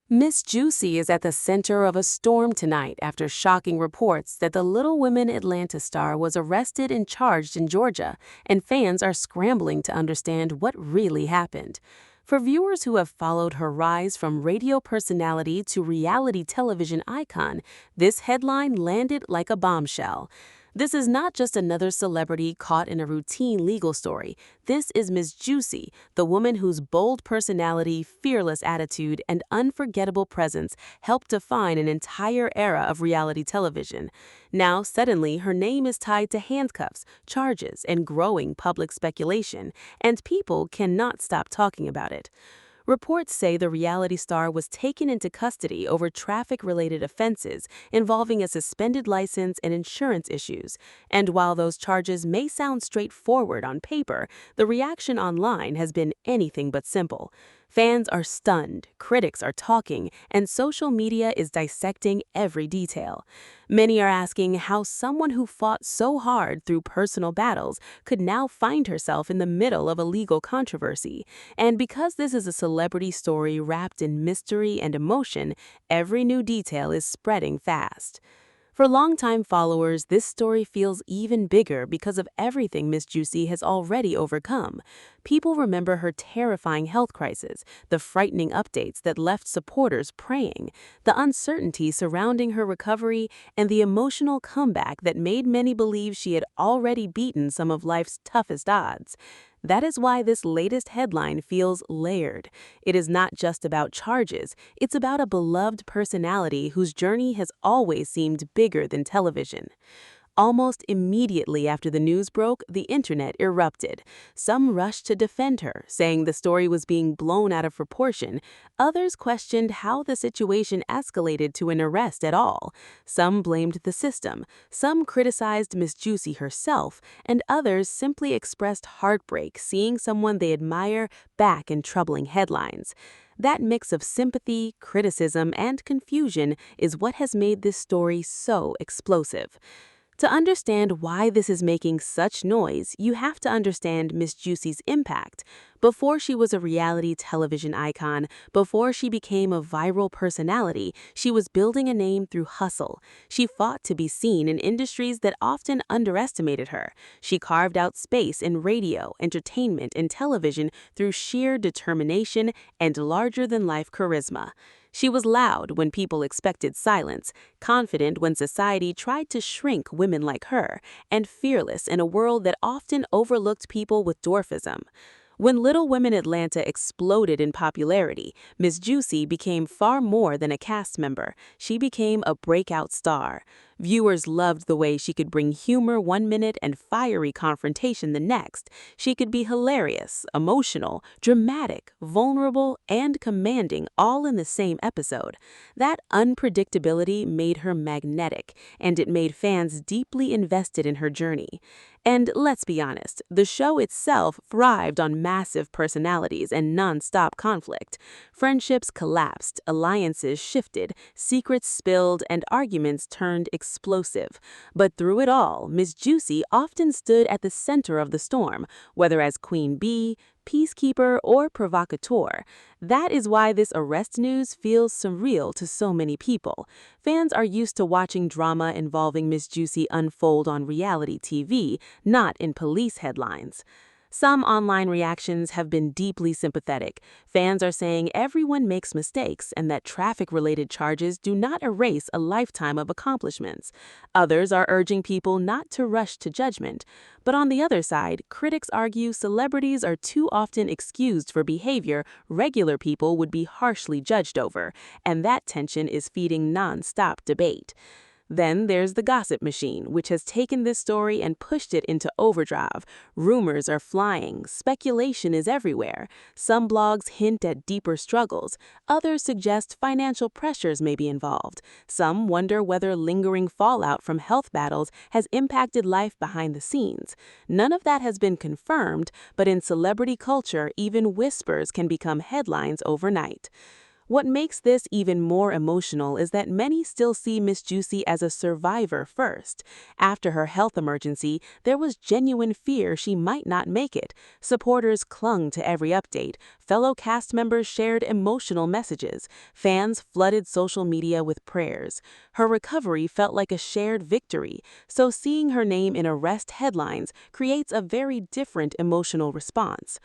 Miss Juicy is at the center of a storm tonight after shocking reports that the Little Women Atlanta star was arrested and charged in Georgia, and fans are scrambling to understand what really happened. For viewers who have followed her rise from radio personality to reality television icon, this headline landed like a bombshell. This is not just another celebrity caught in a routine legal story. This is Miss Juicy, the woman whose bold personality, fearless attitude, and unforgettable presence helped define an entire era of reality television. Now, suddenly, her name is tied to handcuffs, charges, and growing public speculation, and people cannot stop talking about it. Reports say the reality star was taken into custody over traffic-related offenses involving a suspended license and insurance issues. And while those charges may sound straightforward on paper, the reaction online has been anything but simple. Fans are stunned, critics are talking, and social media is dissecting every detail. Many are asking how someone who fought so hard through personal battles could now find herself in the middle of a legal controversy. And because this is a celebrity story wrapped in mystery and emotion, every new detail is spreading fast. For longtime followers, this story feels even bigger because of everything Miss Juicy has already overcome. People remember her terrifying health crisis, the frightening updates that left supporters praying, the uncertainty surrounding her recovery, and the emotional comeback that made many believe she had already beaten some of life's toughest odds. That is why this latest headline feels layered. It is not just about charges, it's about a beloved personality whose journey has always seemed bigger than television. Almost immediately after the news broke, the internet erupted. Some rushed to defend her, saying the story was being blown out of proportion. Others questioned how the situation escalated to an arrest at all. Some blamed the system, some criticized Miss Juicy herself, and others simply expressed heartbreak seeing someone they admire back in troubling headlines. That mix of sympathy, criticism, and confusion is what has made this story so explosive. To understand why this is making such noise, you have to understand Miss Juicy's impact. Before she was a reality television icon, before she became a viral personality, she was building a name through hustle. She fought to be seen in industries that often underestimated her. She carved out space in radio, entertainment, and television through sheer determination and larger-than-life charisma. She was loud when people expected silence, confident when society tried to shrink women like her, and fearless in a world that often overlooked people with dwarfism. When Little Women Atlanta exploded in popularity, Miss Juicy became far more than a cast member. She became a breakout star. Viewers loved the way she could bring humor one minute and fiery confrontation the next. She could be hilarious, emotional, dramatic, vulnerable, and commanding all in the same episode. That unpredictability made her magnetic, and it made fans deeply invested in her journey. And let's be honest, the show itself thrived on massive personalities and non-stop conflict. Friendships collapsed, alliances shifted, secrets spilled, and arguments turned explosive. But through it all, Miss Juicy often stood at the center of the storm, whether as Queen Bee, peacekeeper, or provocateur. That is why this arrest news feels surreal to so many people. Fans are used to watching drama involving Miss Juicy unfold on reality TV, not in police headlines. Some online reactions have been deeply sympathetic. Fans are saying everyone makes mistakes and that traffic-related charges do not erase a lifetime of accomplishments. Others are urging people not to rush to judgment. But on the other side, critics argue celebrities are too often excused for behavior regular people would be harshly judged over, and that tension is feeding non-stop debate. Then there's the gossip machine, which has taken this story and pushed it into overdrive. Rumors are flying, speculation is everywhere. Some blogs hint at deeper struggles, others suggest financial pressures may be involved. Some wonder whether lingering fallout from health battles has impacted life behind the scenes. None of that has been confirmed, but in celebrity culture, even whispers can become headlines overnight. What makes this even more emotional is that many still see Miss Juicy as a survivor first. After her health emergency, there was genuine fear she might not make it. Supporters clung to every update, fellow cast members shared emotional messages, fans flooded social media with prayers. Her recovery felt like a shared victory, so seeing her name in arrest headlines creates a very different emotional response.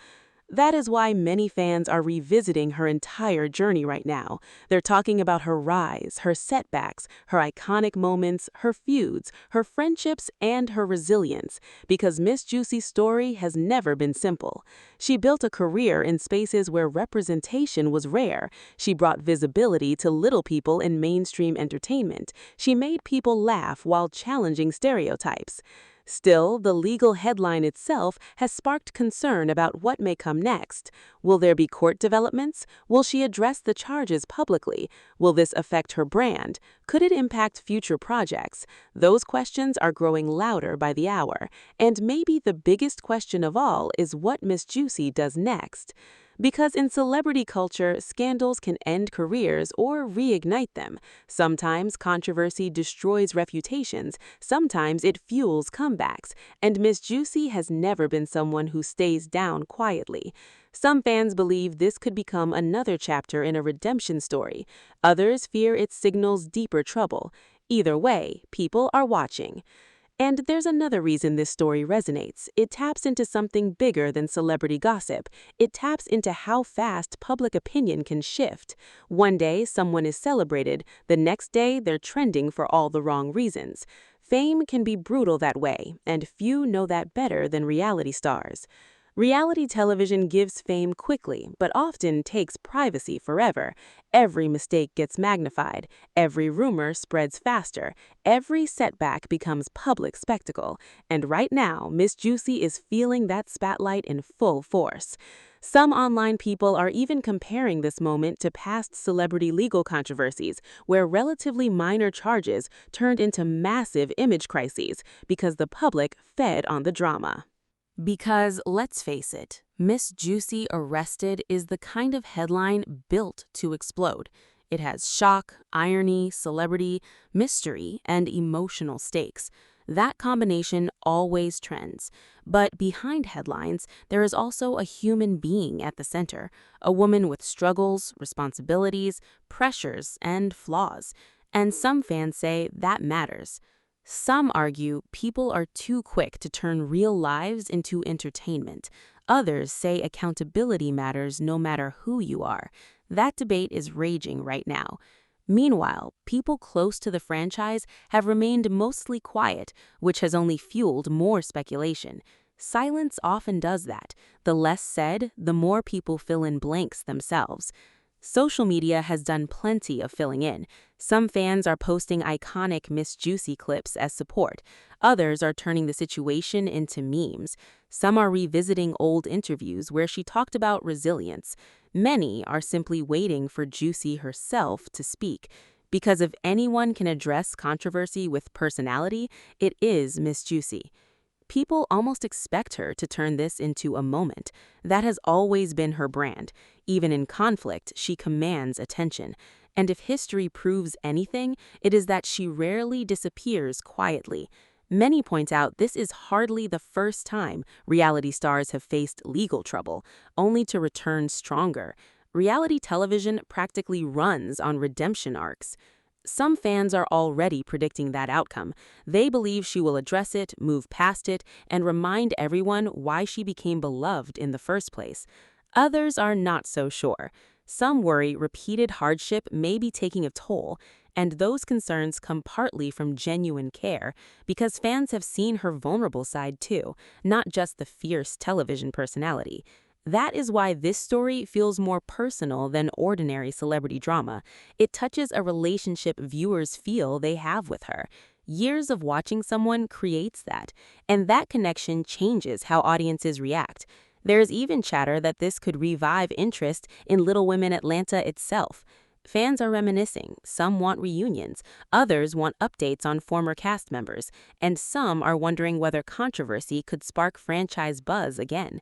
That is why many fans are revisiting her entire journey right now. They're talking about her rise, her setbacks, her iconic moments, her feuds, her friendships, and her resilience, because Miss Juicy's story has never been simple. She built a career in spaces where representation was rare. She brought visibility to little people in mainstream entertainment. She made people laugh while challenging stereotypes. Still, the legal headline itself has sparked concern about what may come next. Will there be court developments? Will she address the charges publicly? Will this affect her brand? Could it impact future projects? Those questions are growing louder by the hour. And maybe the biggest question of all is what Miss Juicy does next. Because in celebrity culture, scandals can end careers or reignite them. Sometimes controversy destroys reputations, sometimes it fuels comebacks, and Miss Juicy has never been someone who stays down quietly. Some fans believe this could become another chapter in a redemption story. Others fear it signals deeper trouble. Either way, people are watching. And there's another reason this story resonates. It taps into something bigger than celebrity gossip. It taps into how fast public opinion can shift. One day, someone is celebrated. The next day, they're trending for all the wrong reasons. Fame can be brutal that way, and few know that better than reality stars. Reality television gives fame quickly, but often takes privacy forever. Every mistake gets magnified, every rumor spreads faster, every setback becomes public spectacle. And right now, Miss Juicy is feeling that spotlight in full force. Some online people are even comparing this moment to past celebrity legal controversies, where relatively minor charges turned into massive image crises because the public fed on the drama. Because, let's face it, Miss Juicy arrested is the kind of headline built to explode. It has shock, irony, celebrity, mystery, and emotional stakes. That combination always trends. But behind headlines, there is also a human being at the center, a woman with struggles, responsibilities, pressures, and flaws. And some fans say that matters. Some argue people are too quick to turn real lives into entertainment. Others say accountability matters no matter who you are. That debate is raging right now. Meanwhile, people close to the franchise have remained mostly quiet, which has only fueled more speculation. Silence often does that. The less said, the more people fill in blanks themselves. Social media has done plenty of filling in. Some fans are posting iconic Miss Juicy clips as support. Others are turning the situation into memes. Some are revisiting old interviews where she talked about resilience. Many are simply waiting for Juicy herself to speak. Because if anyone can address controversy with personality, it is Miss Juicy. People almost expect her to turn this into a moment. That has always been her brand. Even in conflict, she commands attention. And if history proves anything, it is that she rarely disappears quietly. Many point out this is hardly the first time reality stars have faced legal trouble, only to return stronger. Reality television practically runs on redemption arcs. Some fans are already predicting that outcome. They believe she will address it, move past it, and remind everyone why she became beloved in the first place. Others are not so sure. Some worry repeated hardship may be taking a toll, and those concerns come partly from genuine care, because fans have seen her vulnerable side too, not just the fierce television personality. That is why this story feels more personal than ordinary celebrity drama. It touches a relationship viewers feel they have with her. Years of watching someone creates that, and that connection changes how audiences react. There's even chatter that this could revive interest in Little Women Atlanta itself. Fans are reminiscing, some want reunions, others want updates on former cast members, and some are wondering whether controversy could spark franchise buzz again.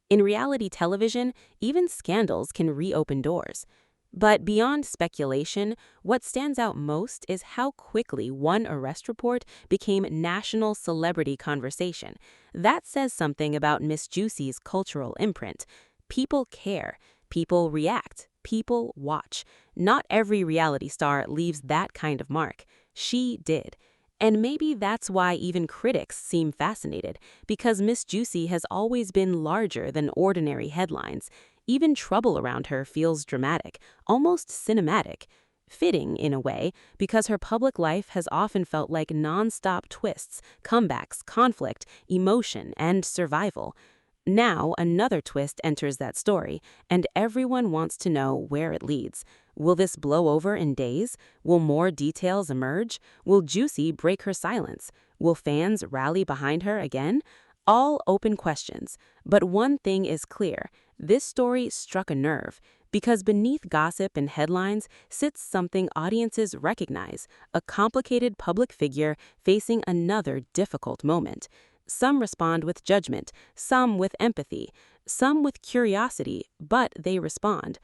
In reality television, even scandals can reopen doors. But beyond speculation, what stands out most is how quickly one arrest report became national celebrity conversation. That says something about Miss Juicy's cultural imprint. People care, people react, people watch. Not every reality star leaves that kind of mark. She did. And maybe that's why even critics seem fascinated, because Miss Juicy has always been larger than ordinary headlines. Even trouble around her feels dramatic, almost cinematic. Fitting, in a way, because her public life has often felt like non-stop twists, comebacks, conflict, emotion, and survival. Now, another twist enters that story, and everyone wants to know where it leads. Will this blow over in days? Will more details emerge? Will Juicy break her silence? Will fans rally behind her again? All open questions. But one thing is clear. This story struck a nerve, because beneath gossip and headlines sits something audiences recognize, a complicated public figure facing another difficult moment. Some respond with judgment, some with empathy, some with curiosity, but they respond.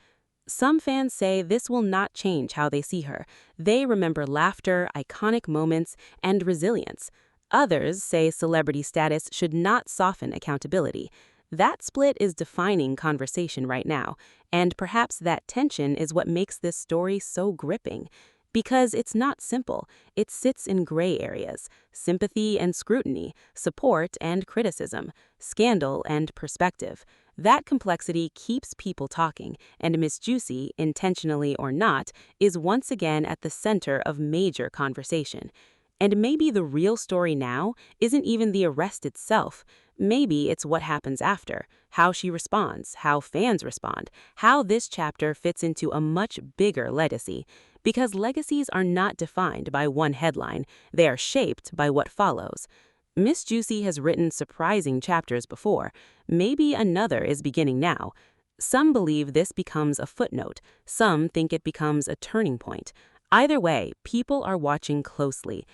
Some fans say this will not change how they see her. They remember laughter, iconic moments, and resilience. Others say celebrity status should not soften accountability. That split is defining conversation right now, and perhaps that tension is what makes this story so gripping. Because it's not simple, it sits in gray areas: sympathy and scrutiny, support and criticism, scandal and perspective. That complexity keeps people talking, and Miss Juicy, intentionally or not, is once again at the center of major conversation. And maybe the real story now isn't even the arrest itself. Maybe it's what happens after, how she responds, how fans respond, how this chapter fits into a much bigger legacy. Because legacies are not defined by one headline, they are shaped by what follows. Miss Juicy has written surprising chapters before. Maybe another is beginning now. Some believe this becomes a footnote. Some think it becomes a turning point. Either way, people are watching closely.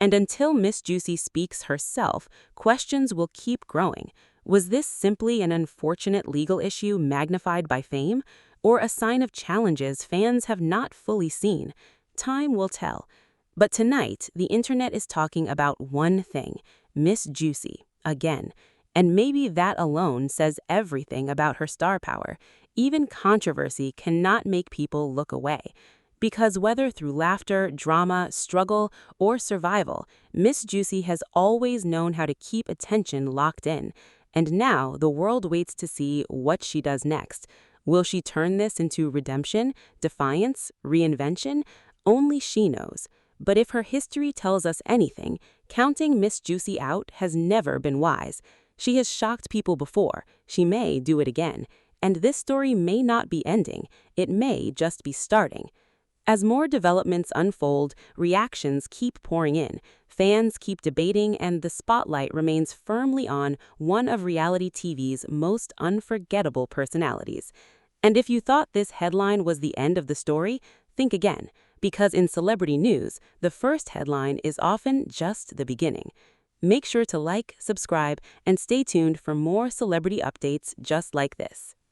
And until Miss Juicy speaks herself, questions will keep growing. Was this simply an unfortunate legal issue magnified by fame, or a sign of challenges fans have not fully seen? Time will tell. But tonight, the internet is talking about one thing: Miss Juicy, again. And maybe that alone says everything about her star power. Even controversy cannot make people look away. Because whether through laughter, drama, struggle, or survival, Miss Juicy has always known how to keep attention locked in. And now the world waits to see what she does next. Will she turn this into redemption, defiance, reinvention? Only she knows. But if her history tells us anything, counting Miss Juicy out has never been wise. She has shocked people before. She may do it again. And this story may not be ending. It may just be starting. As more developments unfold, reactions keep pouring in, fans keep debating, and the spotlight remains firmly on one of reality TV's most unforgettable personalities. And if you thought this headline was the end of the story, think again, because in celebrity news, the first headline is often just the beginning. Make sure to like, subscribe, and stay tuned for more celebrity updates just like this.